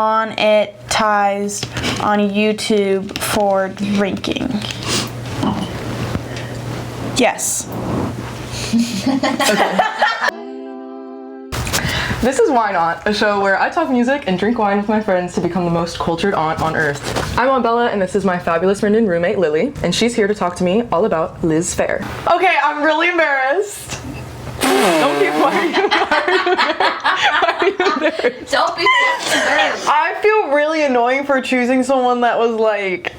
monetized on YouTube for drinking. Yes. This is Wine Aunt, a show where I talk music and drink wine with my friends to become the most cultured aunt on earth. I'm Aunt Bella, and this is my fabulous friend and roommate, Lily, and she's here to talk to me all about Liz Phair. Okay, I'm really embarrassed. Don't be why are you embarrassed? Don't be embarrassed. I feel really annoying for choosing someone that was like,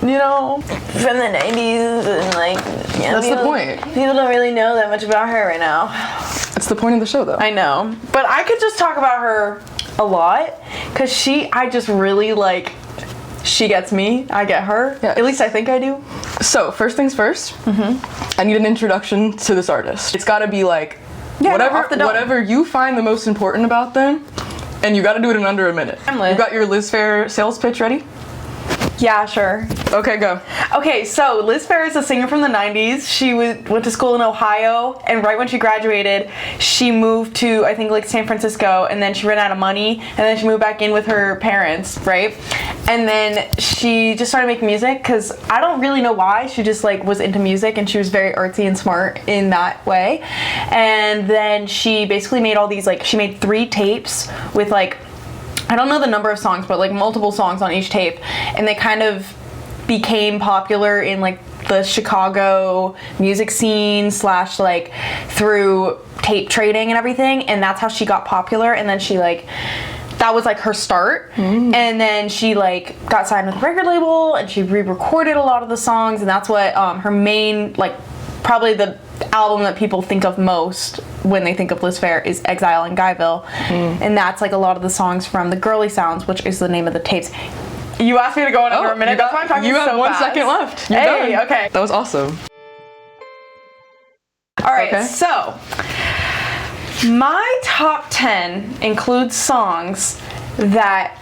you know, from the 90s and like, you know, That's the point. People don't really know that much about her right now. That's the point of the show, though. I know, but I could just talk about her a lot because I just really like, she gets me, I get her. Yes. At least I think I do. So, first things first, I need an introduction to this artist. It's gotta be like, whatever you find the most important about them, and you gotta do it in under a minute. I'm lit. You got your Liz Phair sales pitch ready? Yeah, sure. Okay, go. Okay, so Liz Phair is a singer from the 90s. She went to school in Ohio, and right when she graduated, she moved to, I think, like San Francisco, and then she ran out of money, and then she moved back in with her parents, right? And then she just started making music, because I don't really know why. She just, like, was into music, and she was very artsy and smart in that way. And then she basically made all these, like, she made 3 tapes with, like, I don't know the number of songs, but like multiple songs on each tape, and they kind of became popular in like the Chicago music scene / like through tape trading and everything, and that's how she got popular. And then she like, that was like her start, and then she like got signed with a record label, and she re-recorded a lot of the songs, and that's what her main, like, probably the album that people think of most when they think of Liz Phair is Exile in Guyville, and that's like a lot of the songs from the Girly Sounds, which is the name of the tapes. You asked me to go in under a minute. That's why I'm talking so fast. You have 1 second left. You're hey, done. okay. That was awesome. All right, Okay. so my top 10 includes songs that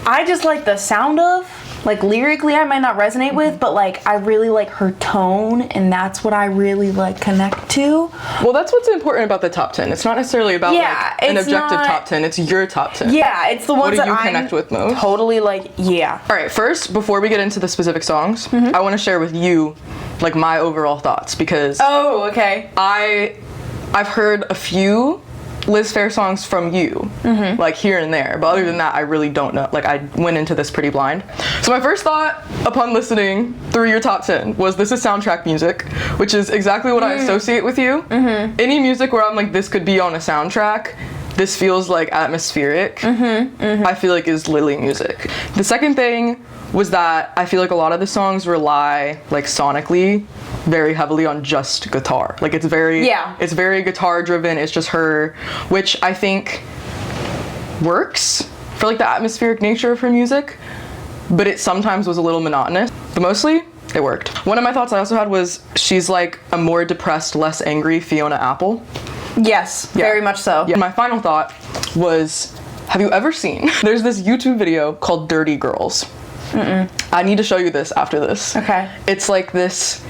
I just like the sound of. Like, lyrically, I might not resonate with, but, like, I really like her tone, and that's what I really, like, connect to. Well, that's what's important about the top 10. It's not necessarily about, like, an objective top 10. It's your top 10. Yeah, it's the ones What that do you I'm connect with most? Totally, like, yeah. All right, first, before we get into the specific songs, I want to share with you, like, my overall thoughts, because Oh, okay. I've heard a few Liz Phair songs from you, like here and there, but other than that, I really don't know. Like, I went into this pretty blind. So my first thought upon listening through your top 10 was, this is soundtrack music, which is exactly what I associate with you. Any music where I'm like, this could be on a soundtrack, this feels like atmospheric, I feel like is Lily music. The second thing was that I feel like a lot of the songs rely, like, sonically very heavily on just guitar. Like, it's very guitar driven. It's just her, which I think works for like the atmospheric nature of her music, but it sometimes was a little monotonous, but mostly it worked. One of my thoughts I also had was, she's like a more depressed, less angry Fiona Apple. Yes, very much so. Yeah. My final thought was, have you ever seen, there's this YouTube video called Dirty Girls. I need to show you this after this. Okay. It's like this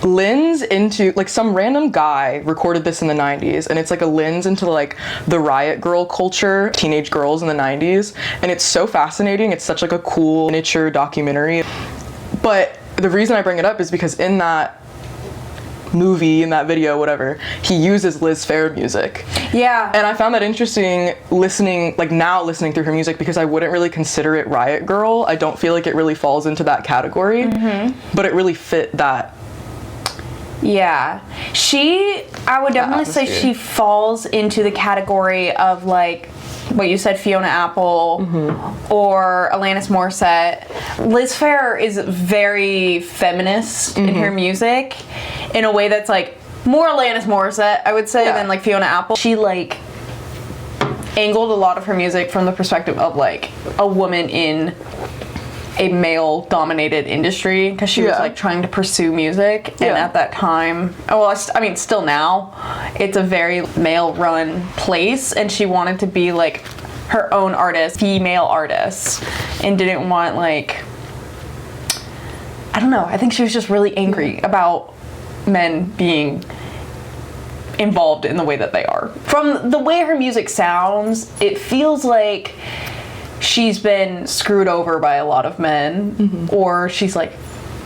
lens into, like, some random guy recorded this in the 90s, and it's like a lens into like the riot girl culture, teenage girls in the 90s, and it's so fascinating. It's such like a cool miniature documentary. But the reason I bring it up is because in that movie, in that video, whatever, he uses Liz Phair music. Yeah. And I found that interesting listening through her music, because I wouldn't really consider it riot girl. I don't feel like it really falls into that category, but it really fit that. Yeah. I would definitely say she falls into the category of like what you said, Fiona Apple or Alanis Morissette. Liz Phair is very feminist in her music in a way that's like more Alanis Morissette, I would say, than like Fiona Apple. She like angled a lot of her music from the perspective of like a woman in a male-dominated industry, because she was like trying to pursue music, and at that time, I mean still now, it's a very male-run place, and she wanted to be like her own artist, female artist, and didn't want like, I don't know, I think she was just really angry about men being involved in the way that they are. From the way her music sounds, it feels like she's been screwed over by a lot of men, or she's like,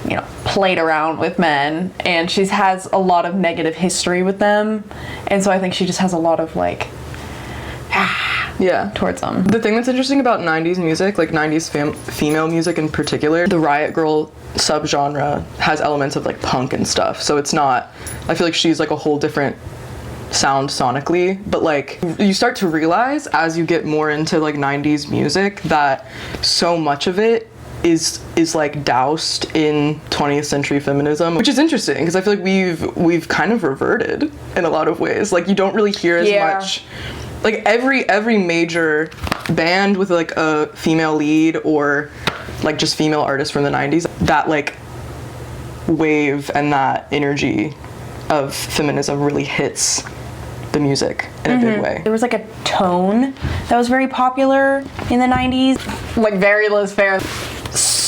you know, played around with men, and she has a lot of negative history with them, and so I think she just has a lot of like towards them. The thing that's interesting about 90s music, like 90s female music in particular, the Riot Girl subgenre has elements of like punk and stuff, so it's not, I feel like she's like a whole different sound sonically, but like you start to realize as you get more into like 90s music that so much of it is like doused in 20th century feminism, which is interesting because I feel like we've kind of reverted in a lot of ways. Like you don't really hear as much, like every major band with like a female lead or like just female artists from the 90s, that like wave and that energy of feminism really hits the music in a big way. There was like a tone that was very popular in the 90s, like very Liz Phair,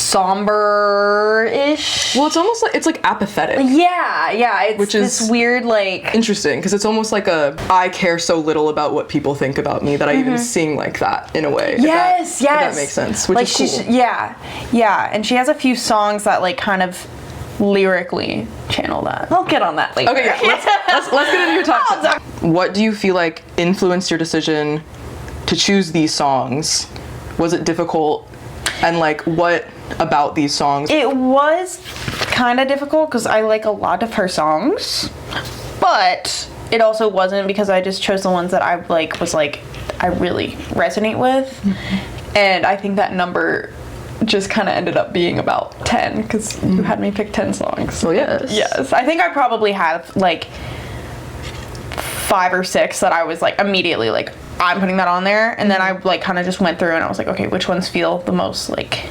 somber-ish. Well, it's almost like, it's like apathetic. Yeah, it's which is this weird like... Interesting, because it's almost like I care so little about what people think about me that I even sing like that in a way. Yes. If that makes sense, which like is cool. Yeah, and she has a few songs that like kind of lyrically channel that. I'll get on that later. Okay, yeah. Let's get into your top 10. What do you feel like influenced your decision to choose these songs? Was it difficult? And like, what about these songs? It was kind of difficult because I like a lot of her songs, but it also wasn't because I just chose the ones that I like I really resonate with, and I think that number just kind of ended up being about 10 because you had me pick 10 songs. Well, yes. I think I probably have like 5 or 6 that I was like immediately like, I'm putting that on there, and then I like kind of just went through and I was like, okay, which ones feel the most like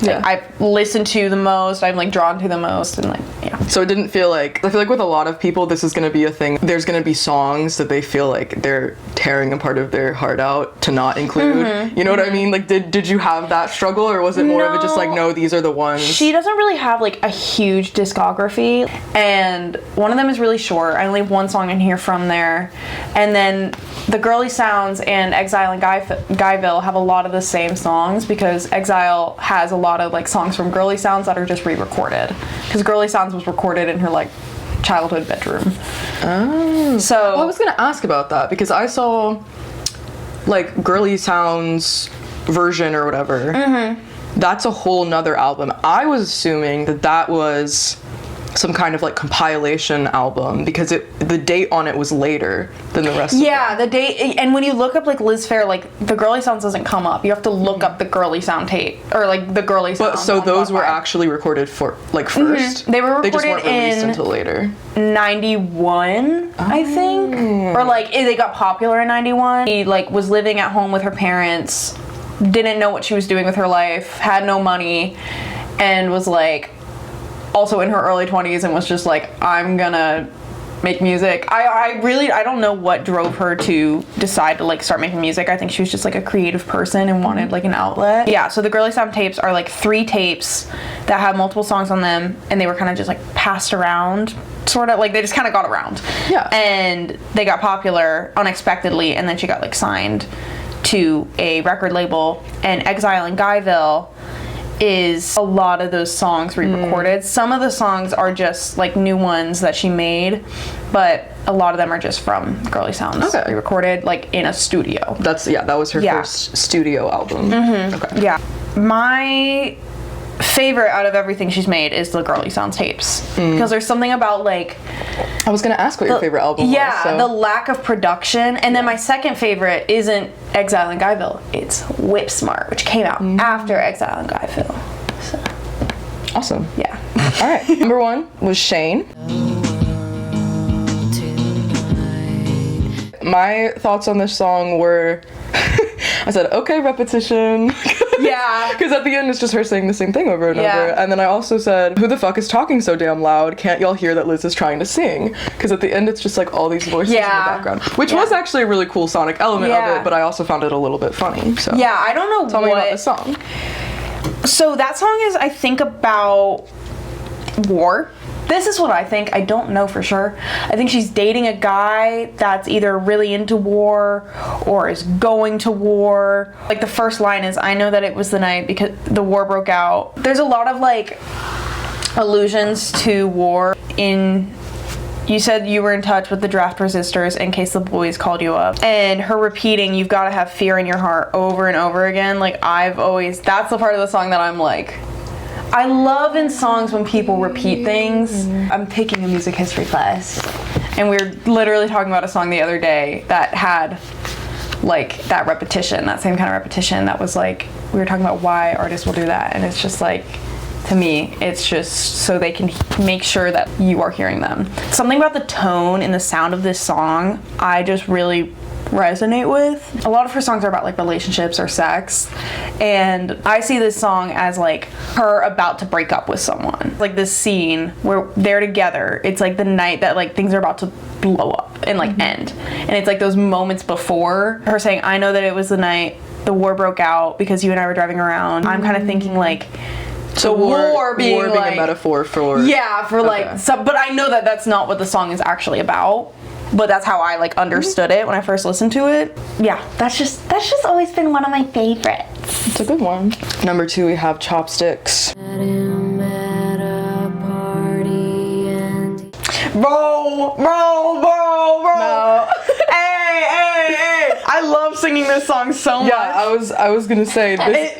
I've listened to the most, I'm like drawn to the most, and like So it didn't feel like, I feel like with a lot of people this is going to be a thing. There's going to be songs that they feel like they're tearing a part of their heart out to not include. You know what I mean? Like did you have that struggle, or was it more of a just like, no, these are the ones? She doesn't really have like a huge discography, and one of them is really short. I only have one song in here from there, and then the Girly Sounds and Exile and Guyville have a lot of the same songs because Exile has a lot of like songs from Girly Sounds that are just re-recorded because Girly Sounds was recorded in her like childhood bedroom. So I was gonna ask about that because I saw like Girly Sounds version or whatever. That's a whole nother album. I was assuming that was some kind of like compilation album because the date on it was later than the rest of them. The date, and when you look up like Liz Phair, like the Girly Sounds doesn't come up. You have to look up the Girly Sound tape or like the Girly Sound. But so those were actually recorded for like first. They were recorded, they just weren't released until later. 91, I think, or like they got popular in 91. She like was living at home with her parents, didn't know what she was doing with her life, had no money, and was like also in her early 20s and was just like, I'm gonna make music. I don't know what drove her to decide to like start making music. I think she was just like a creative person and wanted like an outlet. Yeah, so the Girly Sound tapes are like 3 tapes that have multiple songs on them, and they were kind of just like passed around, sort of like they just kind of got around. Yeah. And they got popular unexpectedly, and then she got like signed to a record label, and Exile in Guyville is a lot of those songs re-recorded. Some of the songs are just like new ones that she made, but a lot of them are just from Girly Sounds re-recorded like in a studio. That was her first studio album. Okay. Yeah. My favorite out of everything she's made is the Girly Sounds tapes because there's something about like, I was gonna ask what your favorite album was. Yeah, the lack of production. And then my second favorite isn't Exile in Guyville, it's Whip Smart, which came out after Exile in Guyville. So. Awesome. Yeah. All right. Number 1 was Shane. My thoughts on this song were, I said, okay, repetition. Yeah. Because at the end, it's just her saying the same thing over and over. And then I also said, who the fuck is talking so damn loud? Can't y'all hear that Liz is trying to sing? Because at the end, it's just like all these voices in the background. Which was actually a really cool sonic element of it, but I also found it a little bit funny. So yeah, I don't know Tell me about the song. So that song is, I think, about war. This is what I think. I don't know for sure. I think she's dating a guy that's either really into war or is going to war. Like the first line is, I know that it was the night because the war broke out. There's a lot of like allusions to war in. You said you were in touch with the draft resistors in case the boys called you up. And her repeating, you've got to have fear in your heart over and over again. Like that's the part of the song that I'm like, I love in songs when people repeat things. I'm taking a music history class. And we were literally talking about a song the other day that had like that repetition, that same kind of repetition that was like, we were talking about why artists will do that. And it's just like, to me, it's just so they can make sure that you are hearing them. Something about the tone and the sound of this song, I just really resonate with. A lot of her songs are about like relationships or sex, and I see this song as like her about to break up with someone. Like this scene where they're together, it's like the night that like things are about to blow up and like end. And it's like those moments before her saying, I know that it was the night the war broke out because you and I were driving around. I'm kind of thinking like, so war being like, a metaphor for like some, but I know that that's not what the song is actually about, but that's how I like understood it when I first listened to it. Yeah, that's just always been one of my favorites. It's a good one. Number 2, we have Chopsticks. Bro. No. Hey. I love singing this song so much. Yeah, I was gonna say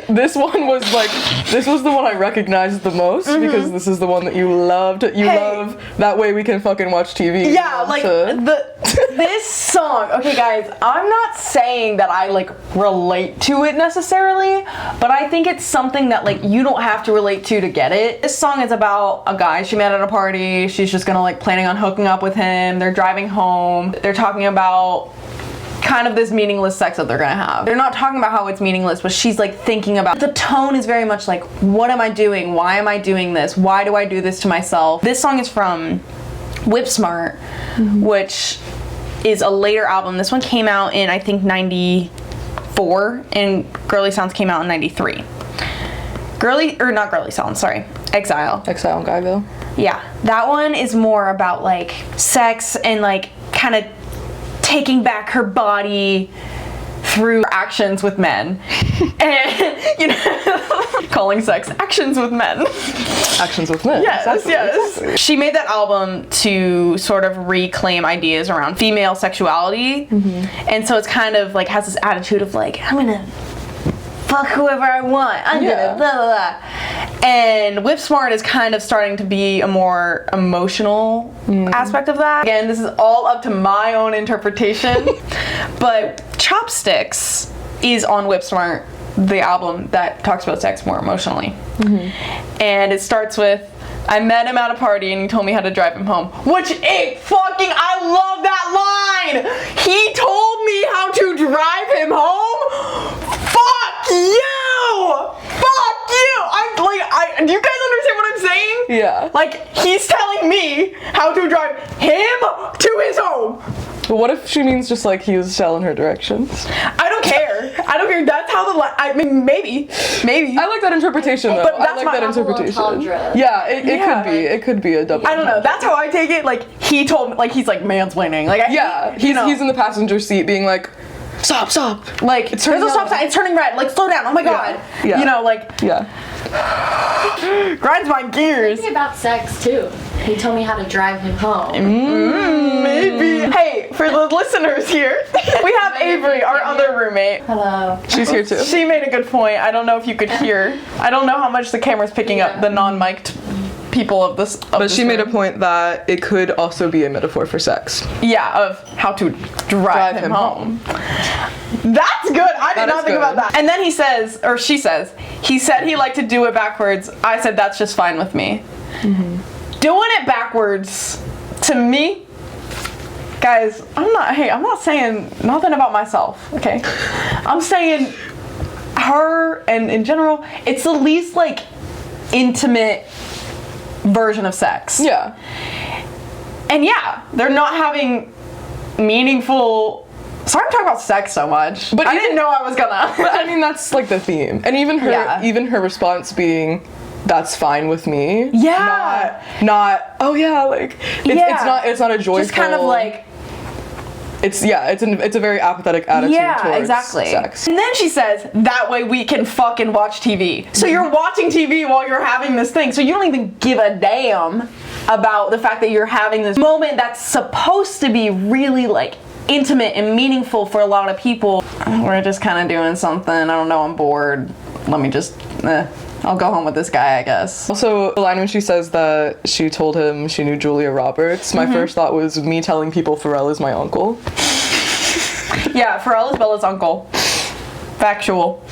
this one was like, this was the one I recognized the most because this is the one that you loved. You love that way we can fucking watch TV. Yeah, like this song. Okay, guys, I'm not saying that I like relate to it necessarily, but I think it's something that like you don't have to relate to get it. This song is about a guy she met at a party. She's just gonna like planning on hooking up with him. They're driving home. They're talking about kind of this meaningless sex that they're gonna have. They're not talking about how it's meaningless, but she's like thinking about, the tone is very much like, what am I doing? Why am I doing this? Why do I do this to myself? This song is from Whip Smart, which is a later album. This one came out in I think 94 and Girly Sounds came out in 93. Exile and Guyville. Yeah, that one is more about like sex and like kind of taking back her body through actions with men. And, you know, calling sex actions with men. Actions with men. Yes. Exactly. She made that album to sort of reclaim ideas around female sexuality. And so it's kind of like has this attitude of like, I'm gonna fuck whoever I want. I'm gonna blah, blah, blah. And Whip Smart is kind of starting to be a more emotional aspect of that. Again, this is all up to my own interpretation. But Chopsticks is on Whip Smart, the album that talks about sex more emotionally. And it starts with, I met him at a party and he told me how to drive him home. Which I love that line! He told me how to drive him home? Fuck you! Fuck you! Do you guys understand what I'm saying? Yeah. Like, he's telling me how to drive him to his home. But what if she means just like he was telling her directions? I don't care. That's how I mean, maybe. I like that interpretation though. But that's I like that interpretation. Yeah, it could be a double. I don't know. That's how I take it. Like, he told me, like, he's like mansplaining. Like, he's in the passenger seat being like, stop. Like, there's a stop sign. It's turning red. Like, slow down. Oh my god. Yeah. You know, like. Yeah. Grinds my gears. Maybe about sex too. He told me how to drive him home. Maybe. Hey, for the listeners here, we have Avery, our other roommate. Hello. She's here too. She made a good point. I don't know if you could hear. I don't know how much the camera's picking up the non-mic'd people of this. But she made a point that it could also be a metaphor for sex. Yeah, of how to drive him home. That's good. I did not think about that. And then he says, or she says, he said he liked to do it backwards. I said that's just fine with me. Doing it backwards, to me, guys, I'm not saying nothing about myself, okay? I'm saying her, and in general, it's the least like intimate version of sex. Yeah. And yeah, they're not having meaningful. Sorry, I'm talking about sex so much, but I didn't know I was gonna. But I mean, that's like the theme, and even her response being, that's fine with me. Yeah. Not oh yeah, like it's not a joyful. Just kind of like. It's a very apathetic attitude towards sex. And then she says, that way we can fucking watch TV. So you're watching TV while you're having this thing. So you don't even give a damn about the fact that you're having this moment that's supposed to be really like intimate and meaningful for a lot of people. We're just kind of doing something. I don't know, I'm bored. Let me just, I'll go home with this guy, I guess. Also, the line when she says that she told him she knew Julia Roberts, my first thought was me telling people Pharrell is my uncle. Yeah, Pharrell is Bella's uncle. Factual.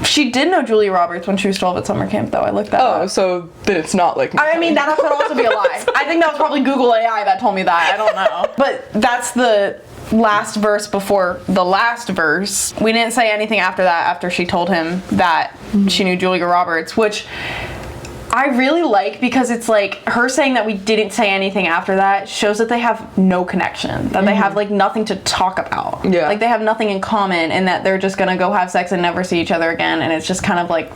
She did know Julia Roberts when she was 12 at summer camp, though. I looked that up. Oh, so then it's not like... I mean, that could also be a lie. I think that was probably Google AI that told me that. I don't know. But that's the last verse before the last verse. We didn't say anything after that, after she told him that she knew Julia Roberts, which I really like, because it's like her saying that we didn't say anything after that shows that they have no connection, that they have like nothing to talk about. Yeah. Like they have nothing in common, and that they're just gonna go have sex and never see each other again, and it's just kind of like,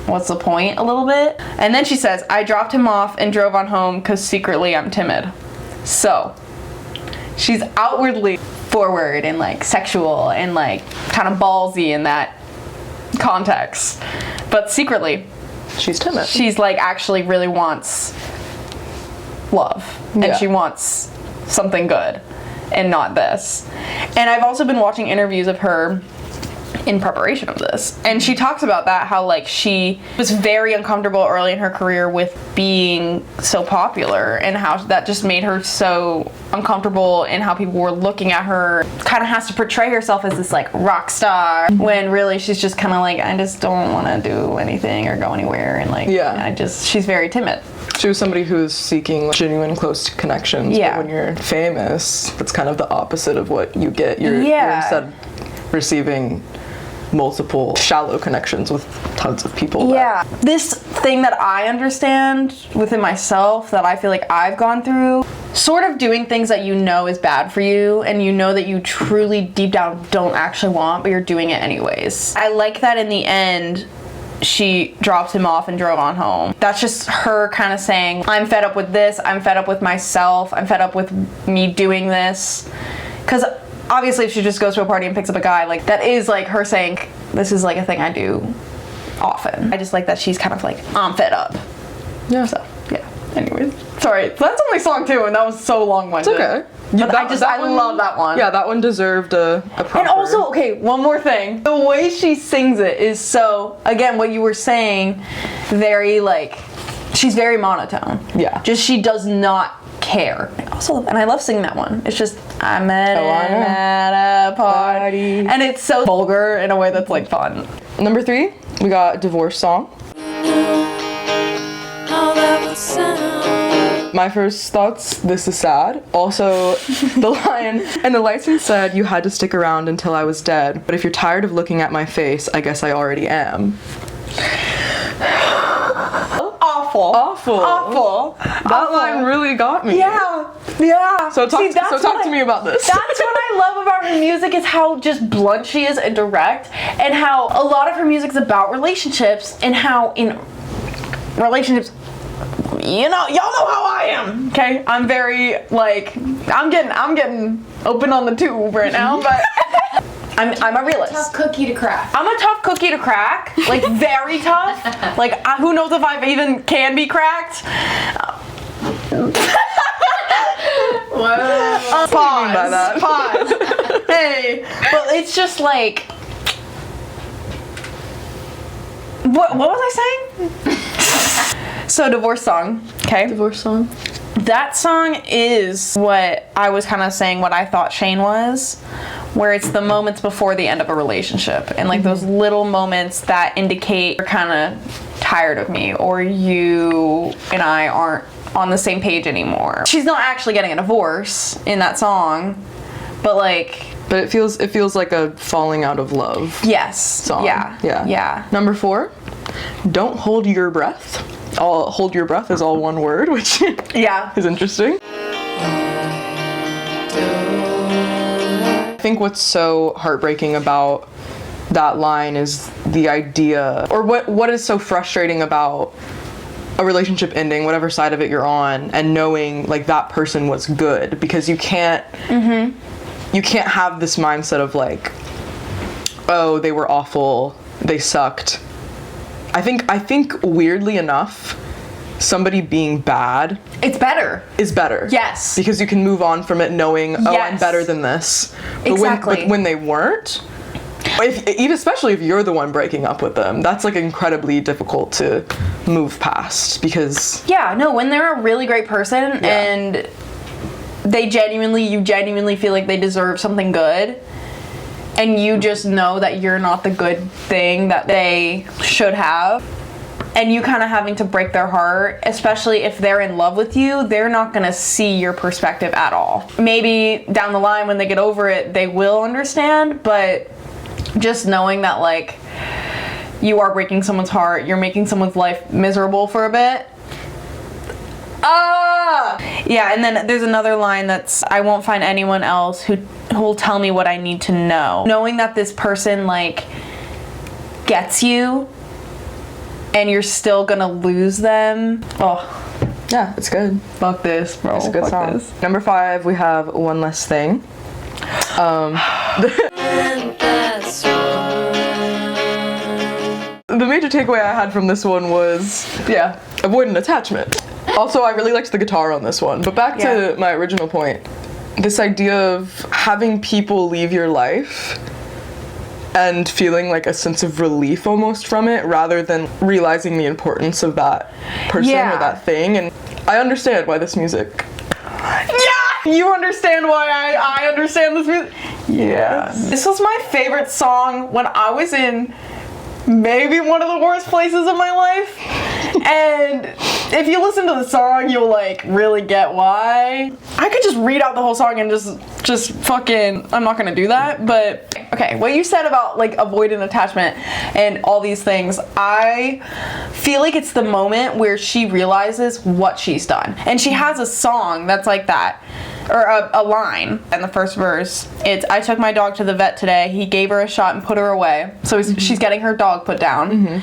what's the point a little bit? And then she says, I dropped him off and drove on home because secretly I'm timid. So she's outwardly forward and like sexual and like kind of ballsy in that context, but secretly she's timid. She's like actually really wants love, and she wants something good and not this. And I've also been watching interviews of her in preparation of this, and she talks about that, how like she was very uncomfortable early in her career with being so popular, and how that just made her so uncomfortable in how people were looking at her. Kind of has to portray herself as this like rock star, when really she's just kind of like, I just don't want to do anything or go anywhere, and like she's very timid. She was somebody who's seeking genuine close connections, but when you're famous, that's kind of the opposite of what you get. You're instead receiving multiple shallow connections with tons of people. This thing that I understand within myself, that I feel like I've gone through, sort of doing things that you know is bad for you, and you know that you truly deep down don't actually want, but you're doing it anyways. I like that in the end she dropped him off and drove on home. That's just her kind of saying, I'm fed up with this, I'm fed up with myself, I'm fed up with me doing this. Because obviously if she just goes to a party and picks up a guy, like that is like her saying, this is like a thing I do often. I just like that she's kind of like, I'm fed up. Yeah. So, yeah. Anyways. Sorry. That's only song 2, and that was so long-winded. It's okay. But I love that one. Yeah, that one deserved a proper... And also, okay, one more thing. The way she sings it is so, again, what you were saying, very like, she's very monotone. Yeah. Just she does not care. Also, and I love singing that one. It's just, I met him at a party. And it's so vulgar in a way that's like fun. Number 3, we got Divorce Song. My first thoughts, this is sad. Also, the line, and the license said you had to stick around until I was dead, but if you're tired of looking at my face, I guess I already am. Awful. That line really got me. Yeah. So talk to me about this. That's what I love about her music, is how just blunt she is and direct, and how a lot of her music is about relationships, and how in relationships, you know, y'all know how I am. Okay, I'm very like, I'm getting open on the tube right now, but I'm a realist. Tough cookie to crack. I'm a tough cookie to crack, like very tough. Like who knows if I even can be cracked. Whoa. Pause. Hey, but it's just like, what was I saying? So Divorce Song, okay? Divorce Song. That song is what I was kind of saying, what I thought Shane was, where it's the moments before the end of a relationship, and like those little moments that indicate you're kind of tired of me, or you and I aren't on the same page anymore. She's not actually getting a divorce in that song, but like... But it feels like a falling out of love. Yes. Song. Yeah. Number 4, don't hold your breath. Hold your breath is all one word, which is interesting. I think what's so heartbreaking about that line is the idea, or what is so frustrating about a relationship ending, whatever side of it you're on, and knowing like that person was good, because you can't have this mindset of like, oh, they were awful, they sucked. I think weirdly enough, somebody being bad It's better. is better. Yes. Because you can move on from it knowing, oh, I'm Yes. better than this. But Exactly. when they weren't, especially if you're the one breaking up with them, that's like incredibly difficult to move past, because Yeah, no, when they're a really great person and you genuinely feel like they deserve something good, and you just know that you're not the good thing that they should have, and you kind of having to break their heart, especially if they're in love with you, they're not going to see your perspective at all. Maybe down the line when they get over it, they will understand, but just knowing that like you are breaking someone's heart, you're making someone's life miserable for a bit. Yeah, and then there's another line that's, I won't find anyone else who will tell me what I need to know. Knowing that this person like gets you and you're still gonna lose them. Oh, yeah, it's good. fuck this, bro. It's a good Fuck song. this. Number 5, we have One Less Thing. The major takeaway I had from this one was, avoidant attachment. Also, I really liked the guitar on this one. But back to my original point, this idea of having people leave your life and feeling like a sense of relief almost from it, rather than realizing the importance of that person or that thing. And I understand why this music... Yeah! You understand why I understand this music? Yes. This was my favorite song when I was in maybe one of the worst places of my life. And if you listen to the song, you'll like really get why. I could just read out the whole song and just fucking, I'm not gonna do that, but okay, what you said about like avoidant attachment and all these things, I feel like it's the moment where she realizes what she's done. And she has a song that's like that. Or a line in the first verse. It's, I took my dog to the vet today. He gave her a shot and put her away. So she's getting her dog put down.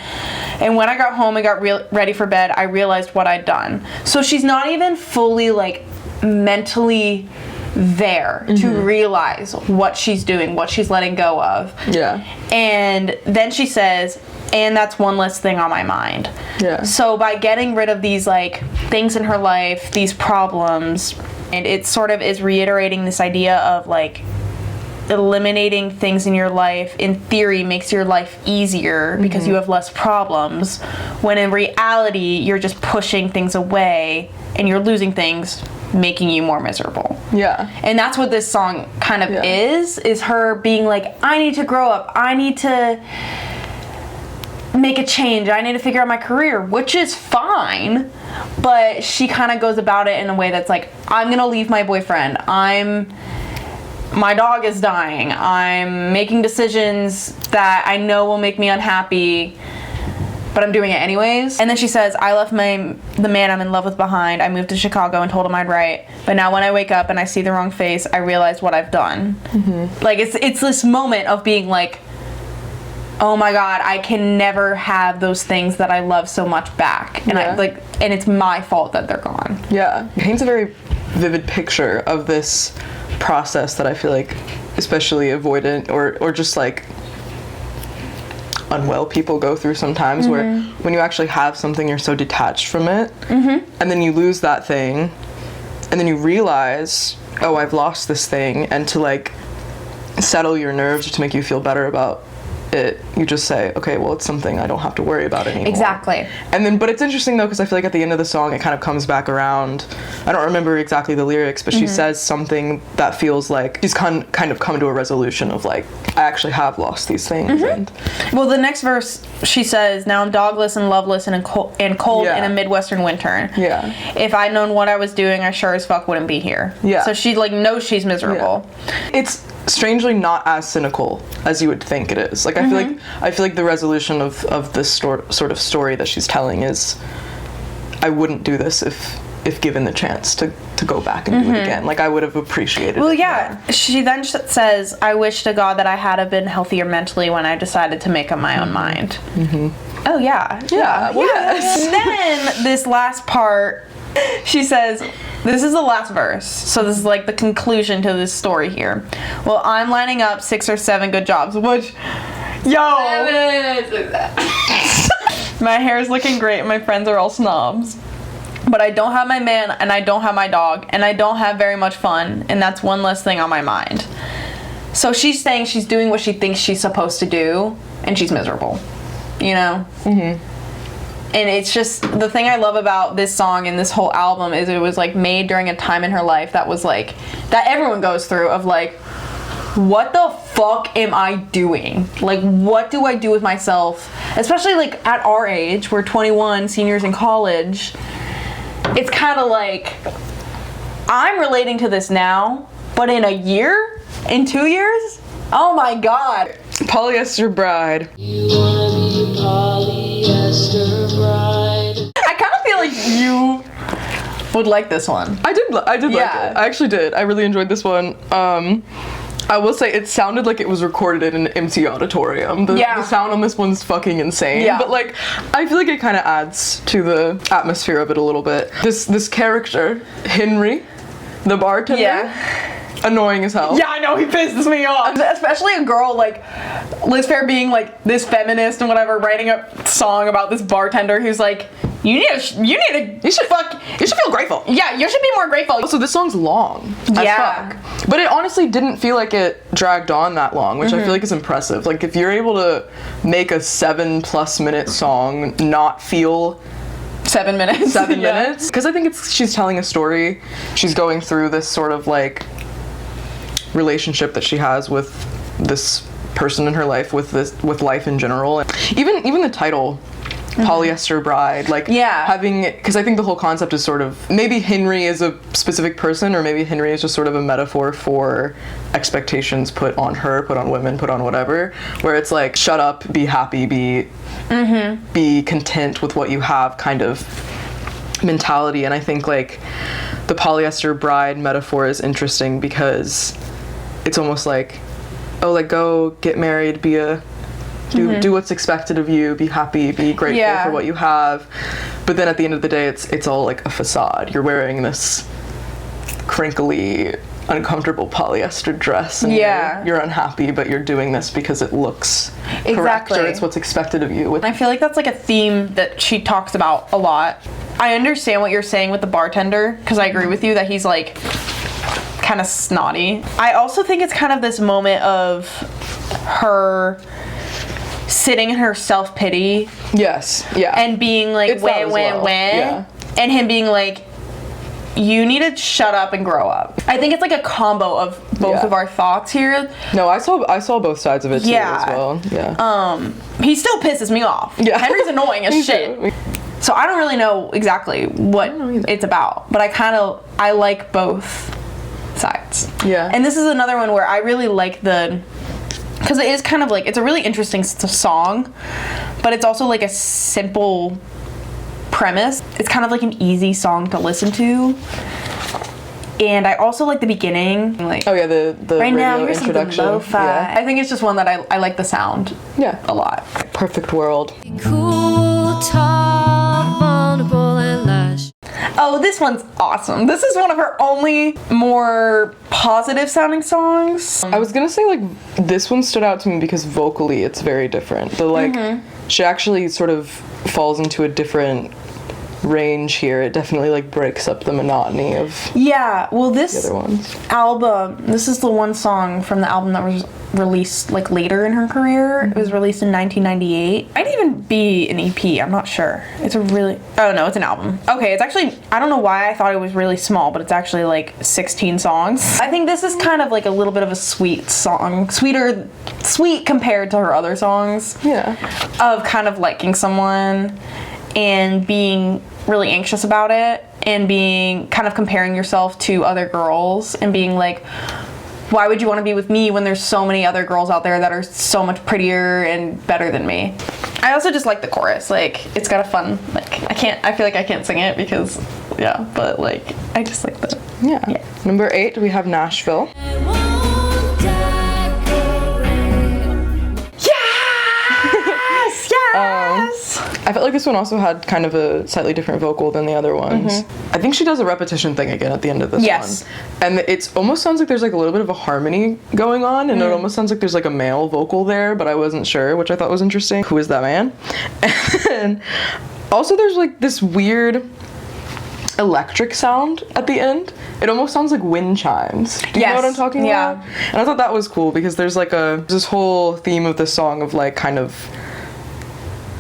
And when I got home and got ready for bed, I realized what I'd done. So she's not even fully like mentally there to realize what she's doing, what she's letting go of. Yeah. And then she says, and that's one less thing on my mind. Yeah. So by getting rid of these like things in her life, these problems, and it sort of is reiterating this idea of like eliminating things in your life in theory makes your life easier because you have less problems, when in reality you're just pushing things away and you're losing things, making you more miserable. Yeah. And that's what this song kind of is her being like, I need to grow up, I need to make a change, I need to figure out my career, which is fine, but she kind of goes about it in a way that's like, I'm gonna leave my boyfriend, my dog is dying, I'm making decisions that I know will make me unhappy, but I'm doing it anyways. And then she says, I left the man I'm in love with behind. I moved to Chicago and told him I'd write. But now when I wake up and I see the wrong face, I realize what I've done. Like, it's this moment of being like, oh my God, I can never have those things that I love so much back. And and it's my fault that they're gone. Yeah. It paints a very vivid picture of this process that I feel like especially avoidant or just like unwell people go through sometimes, where when you actually have something, you're so detached from it, and then you lose that thing, and then you realize, oh, I've lost this thing, and to like settle your nerves, to make you feel better about it, you just say, okay, well, it's something I don't have to worry about anymore. Exactly. And then, but it's interesting though, because I feel like at the end of the song, it kind of comes back around. I don't remember exactly the lyrics, but she says something that feels like she's kind of come to a resolution of like, I actually have lost these things. And well, the next verse, she says, now I'm dogless and loveless and cold in a Midwestern winter. Yeah. If I'd known what I was doing, I sure as fuck wouldn't be here. Yeah. So she like knows she's miserable. Yeah. It's strangely not as cynical as you would think it is. Like I feel like the resolution of this sort of story that she's telling is, I wouldn't do this if if given the chance to go back and do it again. Like, I would have appreciated Well, it yeah. more. She then says, I wish to God that I had have been healthier mentally when I decided to make up my own mind. Oh, yeah. Yeah, well, yes. And then this last part, she says, this is the last verse, so this is like the conclusion to this story here. Well, I'm lining up 6 or 7 good jobs, which, my hair's looking great and my friends are all snobs. But I don't have my man, and I don't have my dog, and I don't have very much fun, and that's one less thing on my mind. So she's saying she's doing what she thinks she's supposed to do, and she's miserable. You know? And it's just, the thing I love about this song and this whole album is it was like made during a time in her life that was like, that everyone goes through, of like, what the fuck am I doing? Like, what do I do with myself? Especially like at our age, we're 21, seniors in college. It's kind of like, I'm relating to this now, but in a year? In 2 years? Oh my god. Polyester Bride. You wanna be a polyester bride. I kind of feel like you would like this one. I did like Yeah. it. I actually did. I really enjoyed this one. I will say it sounded like it was recorded in an empty auditorium. The sound on this one's fucking insane. Yeah. But like, I feel like it kind of adds to the atmosphere of it a little bit. This character, Henry, the bartender, annoying as hell. Yeah, I know, he pisses me off. Especially a girl like Liz Phair being like this feminist and whatever, writing a song about this bartender who's like, you should feel grateful. Yeah, you should be more grateful. So this song's long as fuck. But it honestly didn't feel like it dragged on that long, which I feel like is impressive. Like, if you're able to make a 7+ minute song not feel 7 minutes. 7 minutes, because I think she's telling a story. She's going through this sort of like relationship that she has with this person in her life, with life in general. Even the title, Polyester Bride, like having, because I think the whole concept is sort of, maybe Henry is a specific person, or maybe Henry is just sort of a metaphor for expectations put on her, put on women, put on whatever, where it's like, shut up, be happy, be content with what you have kind of mentality. And I think like the Polyester Bride metaphor is interesting because it's almost like, oh, like, go get married, do what's expected of you, be happy, be grateful for what you have. But then at the end of the day, it's all like a facade. You're wearing this crinkly, uncomfortable polyester dress, and you're unhappy, but you're doing this because it looks correct, or it's what's expected of you. I feel like that's like a theme that she talks about a lot. I understand what you're saying with the bartender, because I agree with you that he's like kind of snotty. I also think it's kind of this moment of her sitting in her self-pity. Yes, yeah. And being like, when. Yeah. And him being like, you need to shut up and grow up. I think it's like a combo of both of our thoughts here. No, I saw both sides of it too as well. Yeah. He still pisses me off. Yeah. Henry's annoying as shit. So I don't really know exactly what it's about, but I like both sides. Yeah. And this is another one where I really like because it is kind of like, it's a really interesting song, but it's also like a simple premise. It's kind of like an easy song to listen to. And I also like the beginning. Like, oh yeah, the right radio now, here's introduction. Lo-fi. Yeah. I think it's just one that I like the sound a lot. Perfect world. Cool, tall, vulnerable, and lush. Oh, this one's awesome. This is one of her only more positive sounding songs. I was gonna say, like, this one stood out to me because vocally it's very different. The like, she actually sort of falls into a different range here. It definitely like breaks up the monotony of the other ones. Album, this is the one song from the album that was released like later in her career. It was released in 1998. Might even be an EP, I'm not sure. It's an album. Okay, it's actually, I don't know why I thought it was really small, but it's actually like 16 songs. I think this is kind of like a little bit of a sweet song, sweet compared to her other songs. Yeah. Of kind of liking someone and being really anxious about it, and being kind of comparing yourself to other girls and being like, why would you want to be with me when there's so many other girls out there that are so much prettier and better than me? I also just like the chorus. Like, it's got a fun, like, I feel like I can't sing it because yeah, but like I just like that. Yeah. Number 8, we have Nashville. Yes, yes. I felt like this one also had kind of a slightly different vocal than the other ones. I think she does a repetition thing again at the end of this Yes. one. And it almost sounds like there's like a little bit of a harmony going on, and it almost sounds like there's like a male vocal there, but I wasn't sure, which I thought was interesting. Who is that man? And also there's like this weird electric sound at the end. It almost sounds like wind chimes. Do you know what I'm talking about? And I thought that was cool because there's like this whole theme of the song of like kind of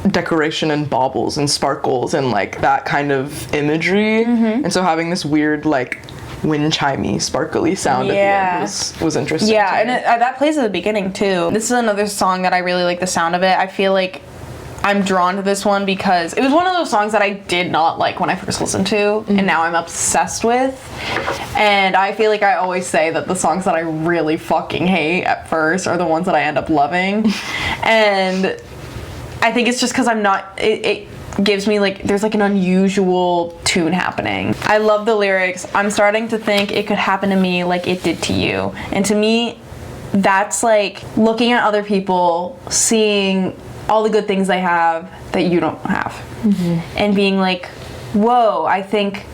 decoration and baubles and sparkles and like that kind of imagery. And so having this weird like wind chimey sparkly sound at the end was interesting. Yeah, and that plays at the beginning too. This is another song that I really like the sound of it. I feel like I'm drawn to this one because it was one of those songs that I did not like when I first listened to, and now I'm obsessed with. And I feel like I always say that the songs that I really fucking hate at first are the ones that I end up loving. And I think it's just because I'm not, it gives me like, there's like an unusual tune happening. I love the lyrics. I'm starting to think it could happen to me like it did to you. And to me, that's like looking at other people, seeing all the good things they have that you don't have, and being like, whoa, I think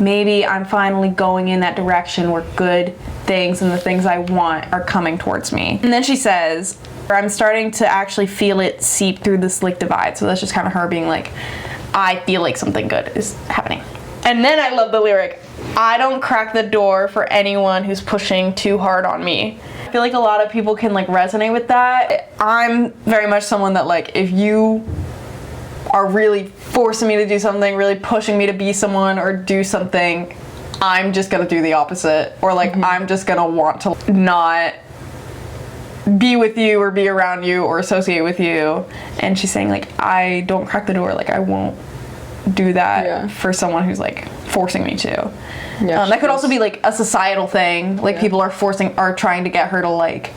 maybe I'm finally going in that direction where good things and the things I want are coming towards me. And then she says, I'm starting to actually feel it seep through the slick divide. So that's just kind of her being like, I feel like something good is happening. And then I love the lyric, I don't crack the door for anyone who's pushing too hard on me. I feel like a lot of people can like resonate with that. I'm very much someone that like, if you are really forcing me to do something, really pushing me to be someone or do something, I'm just gonna do the opposite. Or like, I'm just gonna want to not be with you or be around you or associate with you. And she's saying like, I don't crack the door, like I won't do that for someone who's like forcing me to. That could also be like a societal thing, like people are trying to get her to like,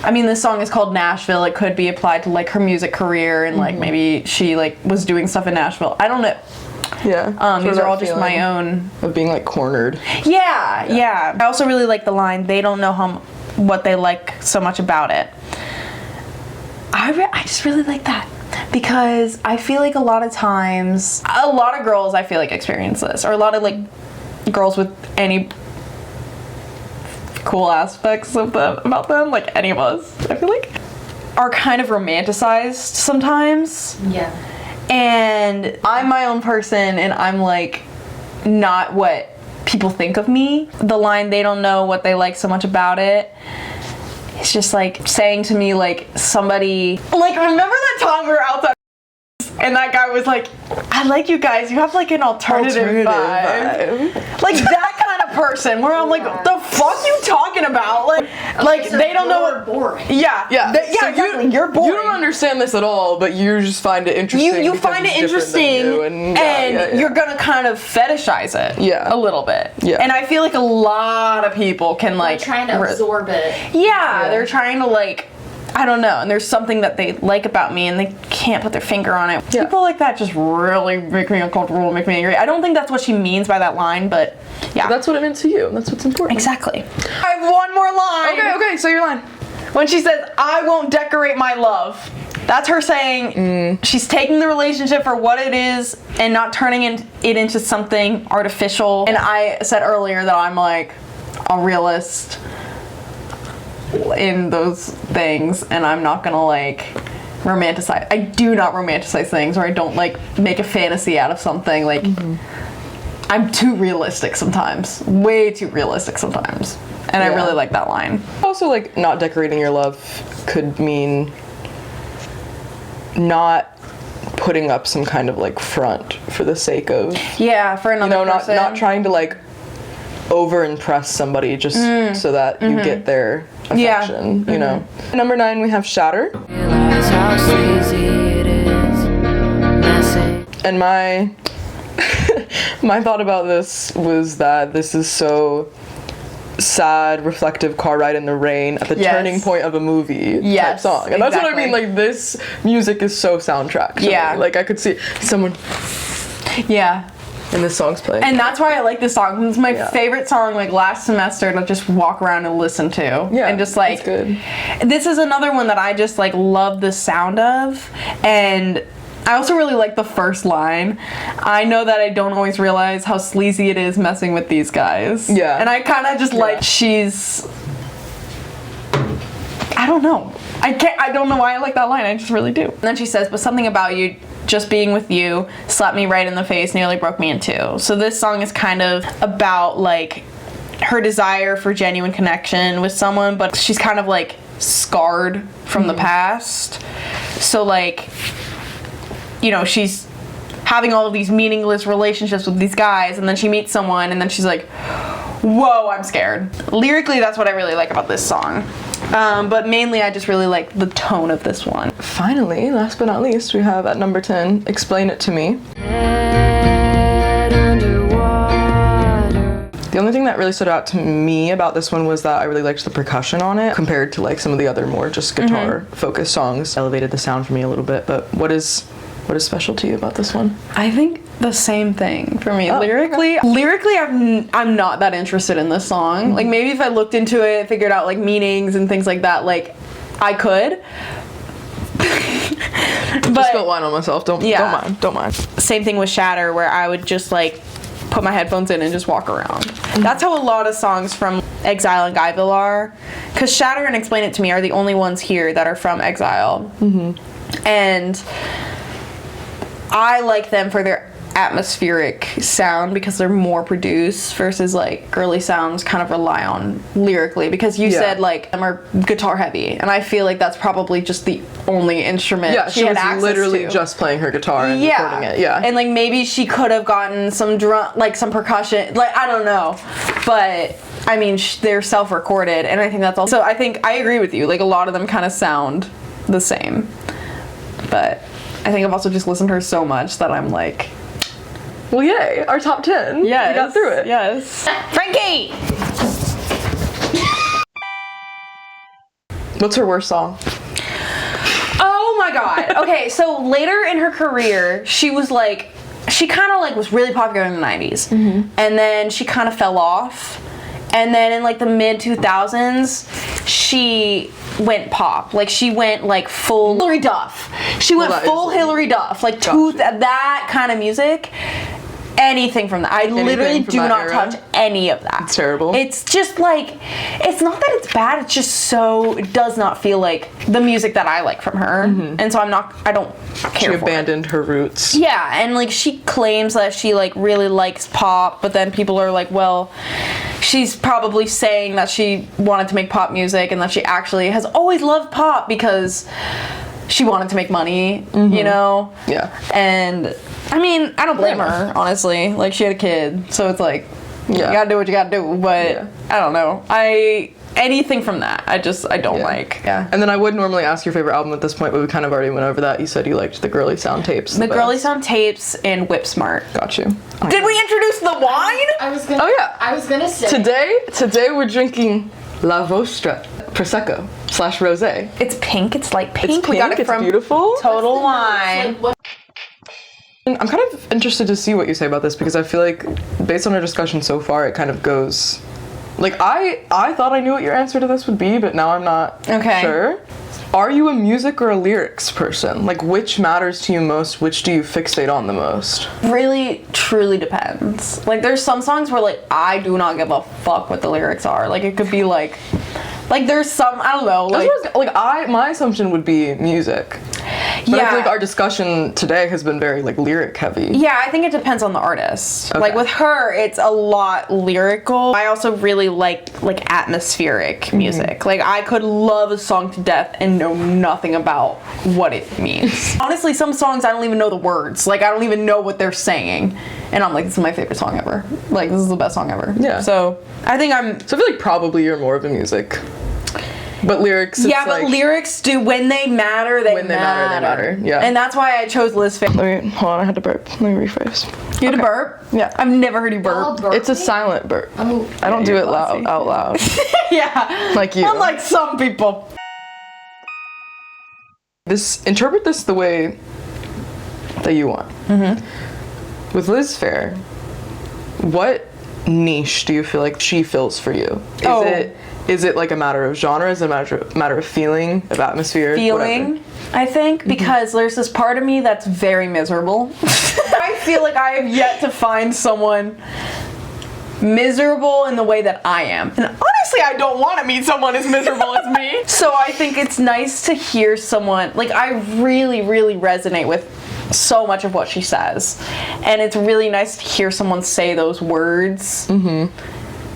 I mean, this song is called Nashville. It could be applied to like her music career and like maybe she like was doing stuff in Nashville. I don't know. These are all just my own of being like cornered. Yeah. I also really like the line, they don't know what they like so much about it. I just really like that. Because I feel like a lot of times, a lot of girls I feel like experience this, or a lot of like girls with any cool aspects of them about them, like any of us, I feel like, are kind of romanticized sometimes. Yeah. And I'm my own person, and I'm like not what people think of me. The line, they don't know what they like so much about it. It's just like saying to me like somebody, like remember that time we were outside and that guy was like, I like you guys, you have like an alternative vibe. Like that kind of person where I'm like, the fuck you talking about? Like so they don't know what boring. Yeah. So exactly. You're boring. You don't understand this at all, but you just find it interesting. You find it interesting and you're gonna kind of fetishize it a little bit. And I feel like a lot of people can like They're trying to absorb it. They're trying to like, I don't know, and there's something that they like about me and they can't put their finger on it. People like that just really make me uncomfortable, make me angry. I don't think that's what she means by that line, but yeah. But that's what it meant to you. That's what's important. Exactly. I have one more line. Okay, say your line. When she says, I won't decorate my love. That's her saying she's taking the relationship for what it is and not turning it into something artificial. And I said earlier that I'm like a realist in those things, and I'm not gonna like romanticize. I do not romanticize things, or I don't like make a fantasy out of something. Like I'm too realistic sometimes, way too realistic sometimes, and I really like that line. Also, like not decorating your love could mean not putting up some kind of like front for the sake of for another person. not trying to like over impress somebody just so that you get their affection, you know. Number 9, we have Shatter. And my my thought about this was that this is so sad, reflective car ride in the rain at the turning point of a movie type song. And that's what I mean, like this music is so soundtrack to me. Like I could see someone And this song's playing. And that's why I like this song. It's my Yeah. favorite song, like, last semester to just walk around and listen to. Yeah, and just like, it's good. This is another one that I just like love the sound of, and I also really like the first line. I know that I don't always realize how sleazy it is messing with these guys. Yeah. And I kind of just like, she's, I don't know. I don't know why I like that line. I just really do. And then she says, but something about you, just being with you, slapped me right in the face, nearly broke me in two. So this song is kind of about like her desire for genuine connection with someone, but she's kind of like scarred from the past. So like, you know, she's having all of these meaningless relationships with these guys, and then she meets someone, and then she's like, whoa, I'm scared. Lyrically, that's what I really like about this song. But mainly, I just really like the tone of this one. Finally, last but not least, we have at number 10, Explain It to Me. Head underwater. The only thing that really stood out to me about this one was that I really liked the percussion on it compared to like some of the other more just guitar focused songs. Elevated the sound for me a little bit, but what is special to you about this one? I think the same thing for me. Oh, lyrically, I'm not that interested in this song. Like maybe if I looked into it, figured out like meanings and things like that, like I could. Just spilled wine on myself. Don't mind. Same thing with Shatter, where I would just like put my headphones in and just walk around. That's how a lot of songs from Exile and Guyville are, because Shatter and Explain It to Me are the only ones here that are from Exile. And I like them for their atmospheric sound because they're more produced versus like girly sounds kind of rely on lyrically, because you said like them are guitar heavy, and I feel like that's probably just the only instrument She had was access literally to. just playing her guitar and recording it. Yeah. And like maybe she could have gotten some drum, like some percussion, like I don't know, but I mean they're self-recorded, and I think that's also, I think I agree with you, like a lot of them kind of sound the same, but I think I've also just listened to her so much that I'm like, well, yay, our top 10. yes, we got through it. Yes. Frankie! What's her worst song? Oh my god. Okay, so later in her career, she was like, she kind of like was really popular in the 90s. And then she kind of fell off. And then in like the mid 2000s, she went pop. Like she went like full Hillary Duff. She went full Hillary Duff. Like that kind of music. Anything from that. I literally do not touch any of that. It's terrible. It's just like, it's not that it's bad, it's just so, it does not feel like the music that I like from her. And so I don't care She for abandoned her roots. Yeah, and like she claims that she like really likes pop, but then people are like, well, she's probably saying that she wanted to make pop music and that she actually has always loved pop because she wanted to make money, you know? Yeah. And I mean, I don't blame her, honestly. Like, she had a kid, so it's like, you gotta do what you gotta do, but I don't know. Anything from that, I don't like. Yeah. And then I would normally ask your favorite album at this point, but we kind of already went over that. You said you liked the girly sound tapes. The girly sound tapes and Whip Smart. Got you. Did we introduce the wine? I was gonna. Oh yeah. I was gonna say. Today we're drinking La Vostra Prosecco / Rosé. It's pink. It's like pink. It's We got pink, it it's from beautiful. Total Wine. Like, what? I'm kind of interested to see what you say about this, because I feel like based on our discussion so far, it kind of goes, like, I thought I knew what your answer to this would be, but now I'm not sure. Are you a music or a lyrics person? Like, which matters to you most? Which do you fixate on the most? Really, truly depends. Like, there's some songs where, like, I do not give a fuck what the lyrics are. Like, it could be, like there's some, I don't know, like... my assumption would be music. But I feel like our discussion today has been very, like, lyric heavy. Yeah, I think it depends on the artist. Okay. Like, with her, it's a lot lyrical. I also really like atmospheric music. Like, I could love a song to death and know nothing about what it means. Honestly, some songs I don't even know the words. Like, I don't even know what they're saying. And I'm like, this is my favorite song ever. Like, this is the best song ever. Yeah. So, I think So I feel like probably you're more of a music. But lyrics, yeah, but like, lyrics do, when they matter, they matter. Yeah. And that's why I chose Liz Phair. Let me, hold on, I had to burp. Let me rephrase. You had a burp? Yeah. I've never heard you burp. Y'all burp It's a me? silent burp. Oh, I don't do it out loud. Yeah. Like you. Unlike some people. Interpret this the way that you want. With Liz Phair, What niche do you feel like she fills for you? Is it like a matter of genre? Is it a matter of feeling, of atmosphere? Feeling, whatever? I think, because there's this part of me that's very miserable. I feel like I have yet to find someone miserable in the way that I am. And honestly, I don't want to meet someone as miserable as me. So I think it's nice to hear someone, like, I really, really resonate with so much of what she says. And it's really nice to hear someone say those words.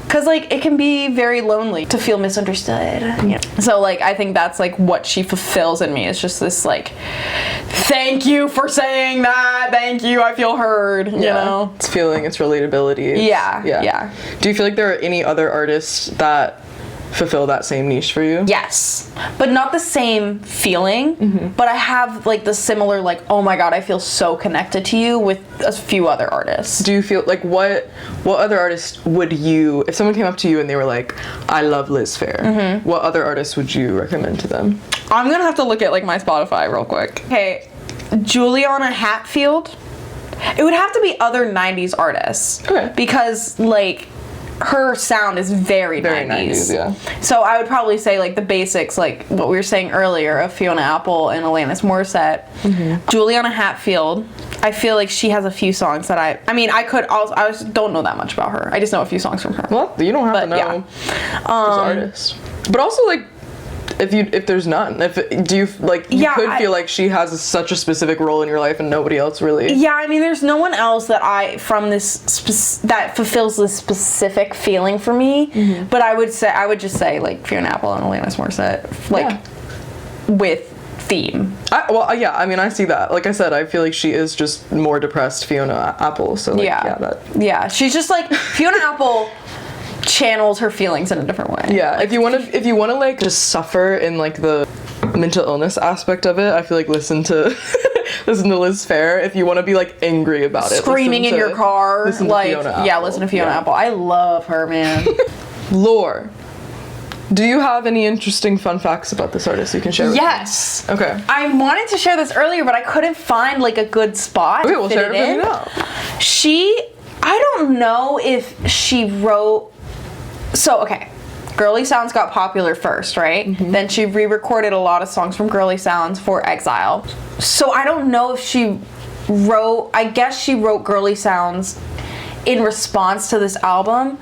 Because, like, it can be very lonely to feel misunderstood. You know? So, like, I think that's, like, what she fulfills in me. It's just this, like, thank you for saying that. Thank you. I feel heard, you know? It's feeling, it's relatability. Yeah. Do you feel like there are any other artists that fulfill that same niche for you? Yes. But not the same feeling. But I have, like, the similar, like, oh my god, I feel so connected to you with a few other artists. Do you feel like what other artists would you, if someone came up to you and they were like, I love Liz Phair, what other artists would you recommend to them? I'm gonna have to look at, like, my Spotify real quick. Okay, Juliana Hatfield. It would have to be other 90s artists. Okay. Because, like, her sound is very 90s. Yeah. So I would probably say, like, the basics, like what we were saying earlier of Fiona Apple and Alanis Morissette. Juliana Hatfield. I feel like she has a few songs that I just don't know that much about her. I just know a few songs from her. Well, you don't have to know this artist. But also, like, if there's none, do you like you could feel like she has such a specific role in your life and nobody else really? Yeah, I mean, there's no one else that that fulfills this specific feeling for me. But I would just say like Fiona Apple and Alanis Morissette, like with theme. I mean, I see that. Like I said, I feel like she is just more depressed Fiona Apple. So like, she's just like Fiona Apple channels her feelings in a different way. Yeah, like, if you want to like just suffer in like the mental illness aspect of it, I feel like listen to Liz Phair. If you want to be like angry about it, screaming in your car, listen like to Fiona Apple. Listen to Fiona Apple. I love her, man. Lore. Do you have any interesting fun facts about this artist you can share with me? Yes. Okay. I wanted to share this earlier, but I couldn't find like a good spot. Okay, we'll share it with me now. I don't know if she wrote. So, okay, Girly Sounds got popular first, right? Then she re-recorded a lot of songs from Girly Sounds for Exile. So I don't know if she wrote, I guess she wrote Girly Sounds in response to this album,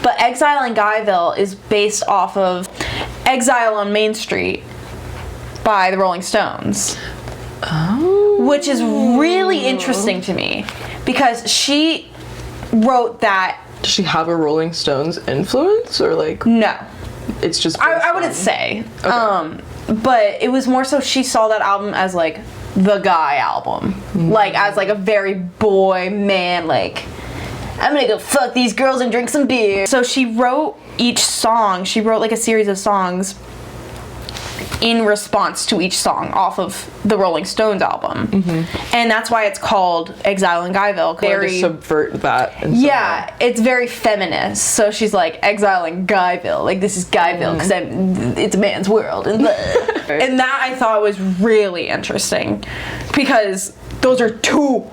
but Exile in Guyville is based off of Exile on Main Street by the Rolling Stones. Oh. Which is really interesting to me because she wrote that. Does she have a Rolling Stones influence or like? No. It's just. I wouldn't say. Okay. But it was more so she saw that album as like the guy album, like as like a very boy man, like I'm gonna go fuck these girls and drink some beer. So she wrote each song. She wrote like a series of songs in response to each song off of the Rolling Stones album. And that's why it's called Exile in Guyville. Very to subvert that. Yeah, it's very feminist. So she's like, Exile in Guyville. Like, this is Guyville because it's a man's world. And, and that I thought was really interesting because those are two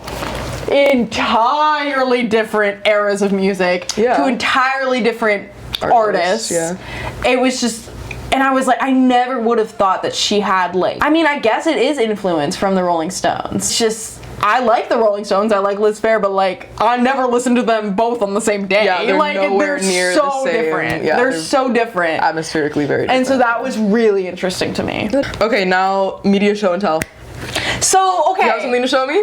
entirely different eras of music. Two entirely different artists. It was just... And I was like, I never would have thought that she had like, I mean, I guess it is influence from the Rolling Stones. It's just, I like the Rolling Stones, I like Liz Phair, but like, I never listened to them both on the same day. Yeah, they're like, nowhere near so the same. different. Yeah, they're so different. Atmospherically very different. And so that was really interesting to me. Okay, now media show and tell. So, okay. You have something to show me?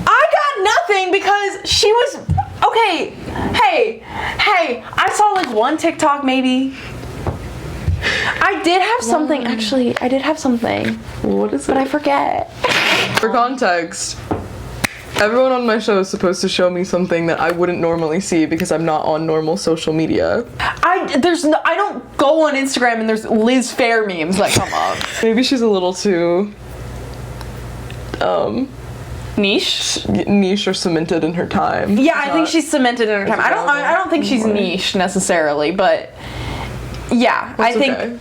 I got nothing because she was, okay, hey, I saw like one TikTok maybe. I did have something, actually. I did have something. What is it? But I forget. For context, everyone on my show is supposed to show me something that I wouldn't normally see because I'm not on normal social media. I don't go on Instagram and there's Liz Phair memes that come up. Maybe she's a little too niche or cemented in her time. Yeah, I think she's cemented in her time. I don't think she's niche necessarily, but yeah, I think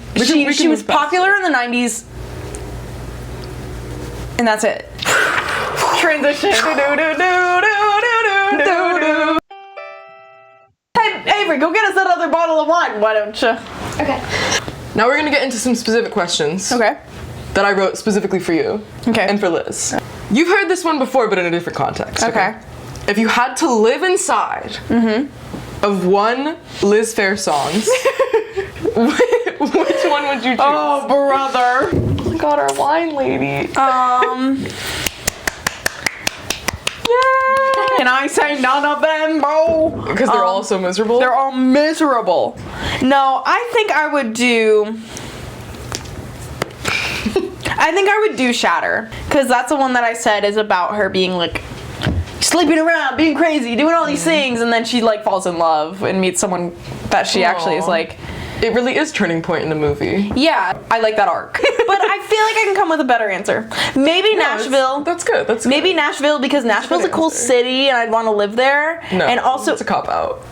she was popular in the 90s, and that's it. Transition. Avery, go get us that other bottle of wine, why don't you? Okay. Now we're gonna get into some specific questions. Okay. That I wrote specifically for you. Okay. And for Liz. You've heard this one before, but in a different context. Okay. If you had to live inside of one Liz Phair songs, which one would you choose? Oh, brother. Oh my god, our wine lady. Can I say none of them, bro? Because they're all so miserable? They're all miserable. No, I think I would do Shatter, because that's the one that I said is about her being like sleeping around, being crazy, doing all these things, and then she like falls in love and meets someone that she actually is like. It really is turning point in the movie. Yeah, I like that arc. But I feel like I can come with a better answer. Maybe Nashville. That's good. That's good. Maybe Nashville, because Nashville's a cool answer. city and I'd want to live there. No, and also it's a cop out.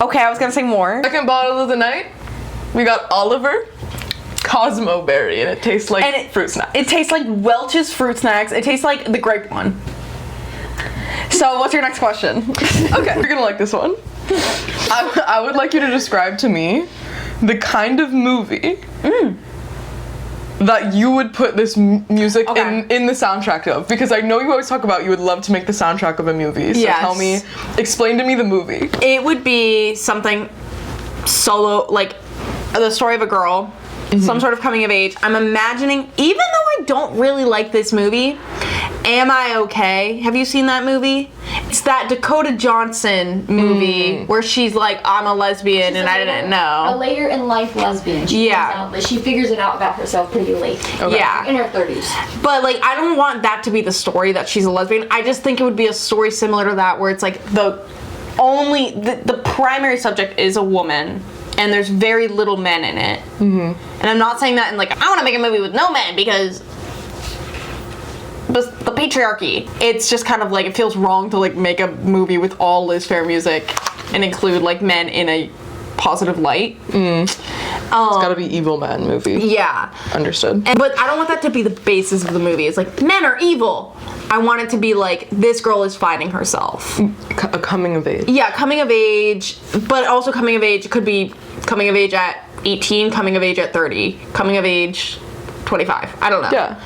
Okay, I was gonna say more. Second bottle of the night, we got Oliver Cosmo Berry, and it tastes like fruit snacks. It tastes like Welch's fruit snacks. It tastes like the grape one. So what's your next question? Okay, you're gonna like this one. I would like you to describe to me the kind of movie that you would put this music in the soundtrack of, because I know you always talk about you would love to make the soundtrack of a movie. So Yes. tell me, explain to me the movie. It would be something solo, like the story of a girl, some sort of coming of age. I'm imagining, even though I don't really like this movie, Am I Okay? Have you seen that movie? It's that Dakota Johnson movie where she's like, I'm a lesbian and I didn't A know. later in life lesbian. She figures it out about herself pretty late. Okay. Yeah. In her 30s. But like, I don't want that to be the story that she's a lesbian. I just think it would be a story similar to that where it's like the primary subject is a woman and there's very little men in it. And I'm not saying that in like, I want to make a movie with no men because the patriarchy. It's just kind of like, it feels wrong to like make a movie with all Liz Phair music and include like men in a positive light. It's gotta be evil man movie. Yeah. Understood. But I don't want that to be the basis of the movie. It's like, men are evil. I want it to be like, this girl is finding herself. A coming of age. Yeah, coming of age, but also coming of age could be coming of age at 18, coming of age at 30, coming of age 25. I don't know. Yeah.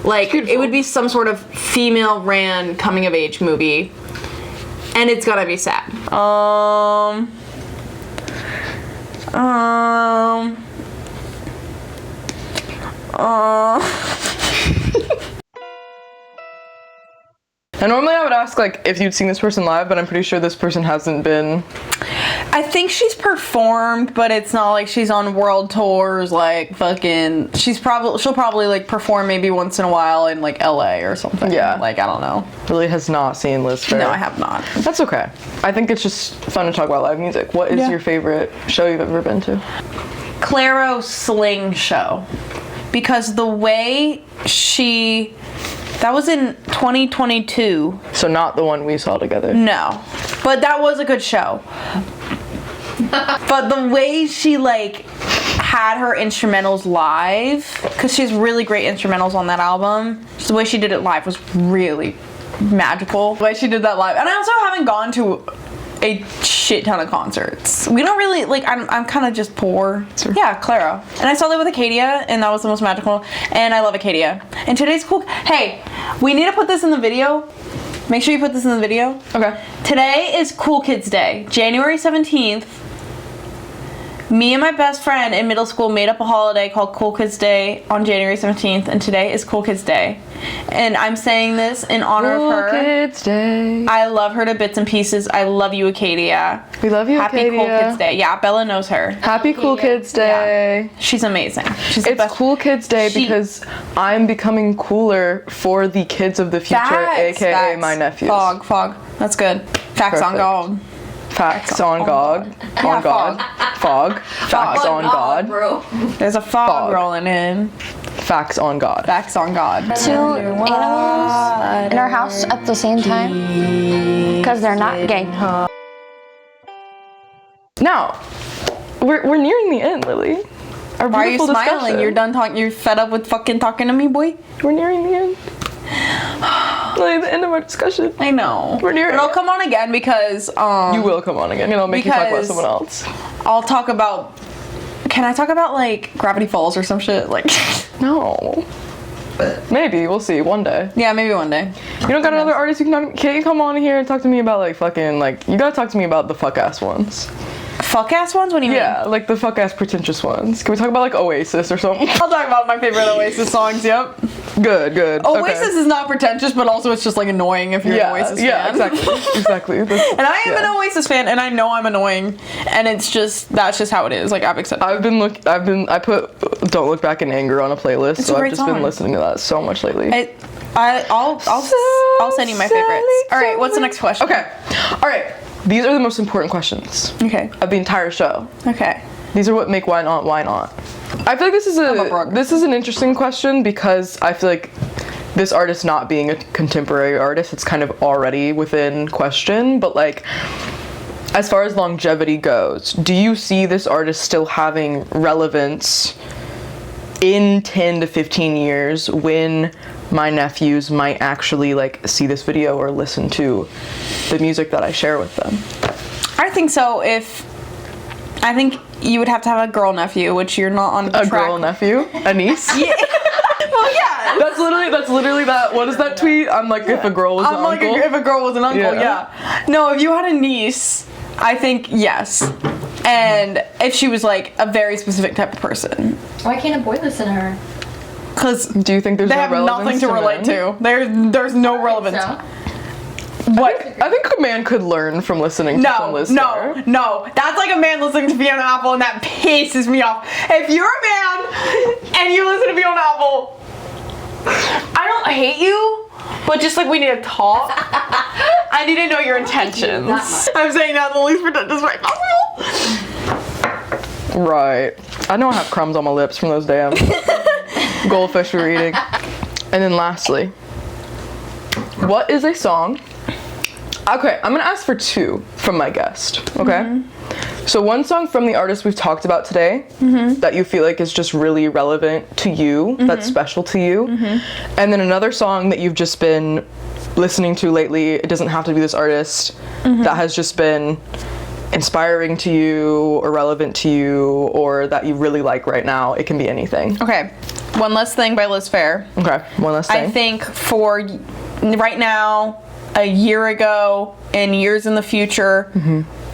Like, it would be some sort of female ran coming of age movie. And it's gonna be sad. And normally I would ask like if you'd seen this person live, but I'm pretty sure this person hasn't been. I think she's performed, but it's not like she's on world tours, like fucking. She'll probably like perform maybe once in a while in like LA or something. Yeah. Like, I don't know. Really has not seen Liz Phair. No, I have not. That's okay. I think it's just fun to talk about live music. What is your favorite show you've ever been to? Claro Sling Show. Because the way that was in 2022. So not the one we saw together. No. But that was a good show. But the way she like had her instrumentals live, because she has really great instrumentals on that album, just the way she did it live was really magical. The way she did that live. And I also haven't gone to a shit ton of concerts. We don't really, like, I'm kind of just poor. Sure. Yeah, Claro. And I saw that with Acadia, and that was the most magical, and I love Acadia. And today's cool. Hey, we need to put this in the video. Make sure you put this in the video. Okay. Today is Cool Kids Day, January 17th. Me and my best friend in middle school made up a holiday called Cool Kids Day on January 17th, and today is Cool Kids Day. And I'm saying this in honor of her. Cool Kids Day. I love her to bits and pieces. I love you, Acadia. We love you, Happy Acadia. Cool Kids Day. Yeah, Bella knows her. Happy Cool Kids Day. She's amazing. She's the It's best. Cool Kids Day because I'm becoming cooler for the kids of the future, aka Facts. my nephews. Fog. That's good. Facts on Perfect. God. Facts on God. On God. Fog. Facts on God. Bro. There's a fog Fog. rolling in. Facts on God. Facts on God. Two animals in our house at the same time because they're not gay. Now, we're nearing the end, Lily. Our Why are you beautiful smiling? discussion. You're done talking. You're fed up with fucking talking to me, boy? We're nearing the end. Like the end of our discussion. I know. We're near But it. I'll come on again because You will come on again. I'll make you talk about because- someone else. I'll talk about. Can I talk about like Gravity Falls or some shit? Like, No. Maybe we'll see one day. yeah, maybe one day. You don't got another artist you can can't you come on here and talk to me about like fucking like you gotta talk to me about the fuck ass ones. Fuck ass ones? What do you Yeah, like the fuck ass pretentious ones. Can we talk about like Oasis or something? mean? I'll talk about my favorite Oasis songs. Yep. Good. Oasis is not pretentious, but also it's just like annoying if you're an Oasis fan. exactly. And I am an Oasis fan, and I know I'm annoying, and that's just how it is. Like I've accepted. I put Don't Look Back in Anger on a playlist, It's so a I've great just been song. listening to that so much lately. I'll send you my favorites. All right, what's the next question? Okay. All right. These are the most important questions Okay. of the entire show. Okay. These are what make why not. I feel like this is an interesting question because I feel like this artist not being a contemporary artist, it's kind of already within question, but like as far as longevity goes, do you see this artist still having relevance in 10 to 15 years when my nephews might actually like see this video or listen to the music that I share with them? I think so. I think you would have to have a girl nephew, which you're not on A track. girl nephew? A niece? Yeah. Well, yeah. That's literally that. What is that tweet? I'm like, if a girl was an I'm like, uncle. if a girl was an uncle, Yeah. yeah. No, if you had a niece, I think yes. And if she was like a very specific type of person. Why can't a boy listen to her? Because Do you think there's they no have relevance nothing to relate men? to. There's no relevance. So, What? I think a man could learn from listening to some Liz Phair. No. That's like a man listening to Fiona Apple, and that pisses me off. If you're a man and you listen to Fiona Apple, I don't hate you, but just like we need to talk. I need to know your intentions. much. I'm saying that in the least pretentious way possible. Right. I know I have crumbs on my lips from those damn goldfish we were eating. And then lastly, what is a song? Okay, I'm gonna ask for two from my guest, okay? So one song from the artist we've talked about today that you feel like is just really relevant to you, that's special to you. And then another song that you've just been listening to lately, it doesn't have to be this artist, that has just been inspiring to you or relevant to you or that you really like right now. It can be anything. Okay, One Less Thing by Liz Phair. Okay, one last thing. I think for right now, a year ago, and years in the future,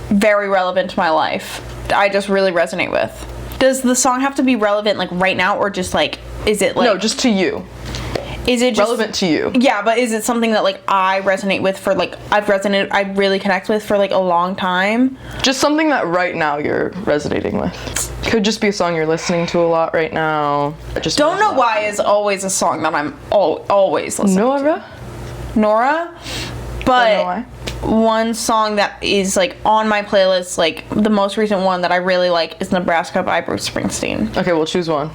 very relevant to my life. I just really resonate with. Does the song have to be relevant like right now, or just like, is it like... No, just to you. Is it just... Relevant to you. Yeah, but is it something that like I resonate with for like, I really connect with for like a long time? Just something that right now you're resonating with. Could just be a song you're listening to a lot right now. Just Don't Know Why is always a song that I'm always listening Nora? Nora, Don't but Know Why? one song that is like on my playlist, like the most recent one that I really like is Nebraska by Bruce Springsteen. Okay, we'll choose one.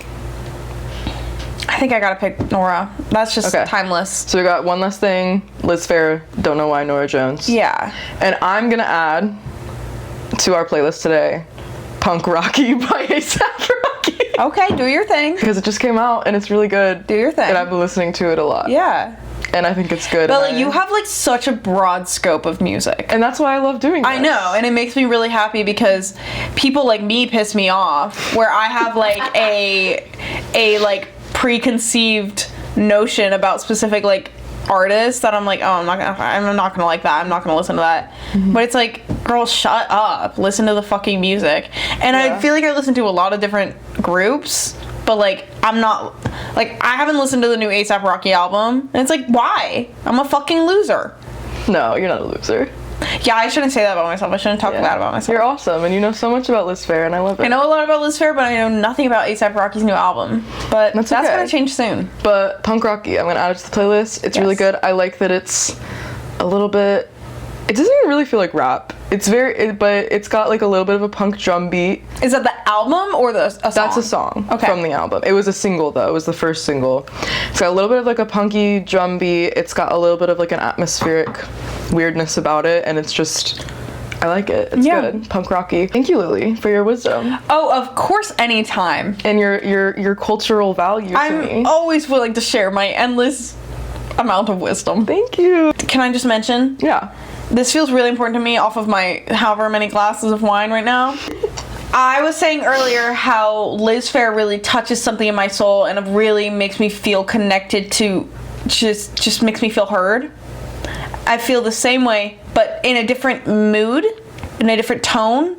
I think I gotta pick Nora. That's just Okay. timeless. So we got One Last Thing, Liz Phair, Don't Know Why, Nora Jones. Yeah. And I'm gonna add to our playlist today, Punk Rocky by A$AP Rocky. Okay, do your thing. Because it just came out and it's really good. Do your thing. And I've been listening to it a lot. Yeah. And I think it's good. But and like you have like such a broad scope of music. And that's why I love doing this. I know, and it makes me really happy because people like me piss me off where I have like a like preconceived notion about specific like artists that I'm like, oh, I'm not gonna like that. I'm not gonna listen to that. But it's like, girl, shut up. Listen to the fucking music. And Yeah. I feel like I listen to a lot of different groups, but like I'm not like I haven't listened to the new A$AP Rocky album. And it's like, why? I'm a fucking loser. No, you're not a loser. Yeah, I shouldn't say that about myself. I shouldn't talk bad about myself. You're awesome, and you know so much about Liz Phair, and I love it. I know a lot about Liz Phair, but I know nothing about A$AP Rocky's new album. But that's okay. gonna change soon. But Punk Rocky, I'm gonna add it to the playlist. It's really good. I like that it's a little bit. It doesn't even really feel like rap. It's but it's got like a little bit of a punk drum beat. Is that the album or a song? That's a song Okay. from the album. It was a single though. It was the first single. It's got a little bit of like a punky drum beat. It's got a little bit of like an atmospheric weirdness about it, and it's just. I like it. It's good. Punk Rocky. Thank you, Lily, for your wisdom Oh, of course, anytime. and your cultural value to me. I'm always willing to share my endless amount of wisdom. Thank you. Can I just mention? Yeah. This feels really important to me off of my however many glasses of wine right now. I was saying earlier how Liz Phair really touches something in my soul and it really makes me feel connected to, just makes me feel heard. I feel the same way, but in a different mood, in a different tone,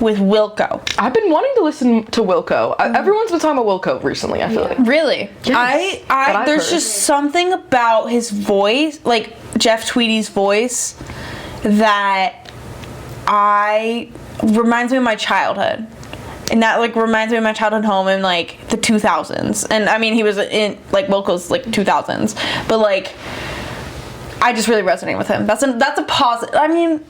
with Wilco. I've been wanting to listen to Wilco. Everyone's been talking about Wilco recently, I feel like. Really? Yes, that I've there's heard. just something about his voice, like Jeff Tweedy's voice, that reminds me of my childhood. And that like reminds me of my childhood home in like the 2000s. And I mean, he was in like Wilco's like 2000s, but like I just really resonate with him. That's a positive. I mean,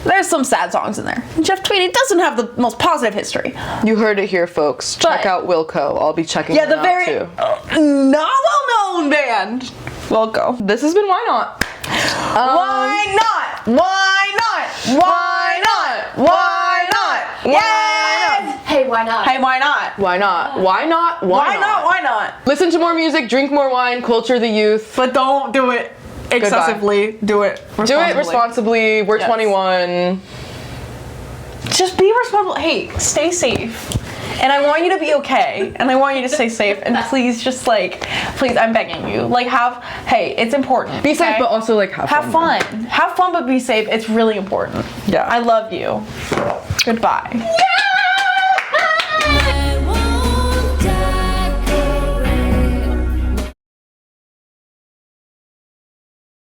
there's some sad songs in there. Jeff Tweedy doesn't have the most positive history. You heard it here, folks. Check out Wilco. I'll be checking Yeah, them the very out too. not well-known band. Wilco. This has been Why Not? Why not? Why not? Why not? Why not? Yes! Hey, why not? Hey, why not? Why not? Why not? Why not? Why not? Listen to more music, drink more wine, culture the youth. But don't do it excessively. Do it responsibly. Do it responsibly. We're Yes. 21. Just be responsible. Hey, stay safe. And I want you to be okay. And I want you to stay safe. And please, just like, please, I'm begging you. Like, hey, it's important. Be safe, okay? but also like have fun. Have fun, but be safe. It's really important. Yeah. I love you. Goodbye. Yeah!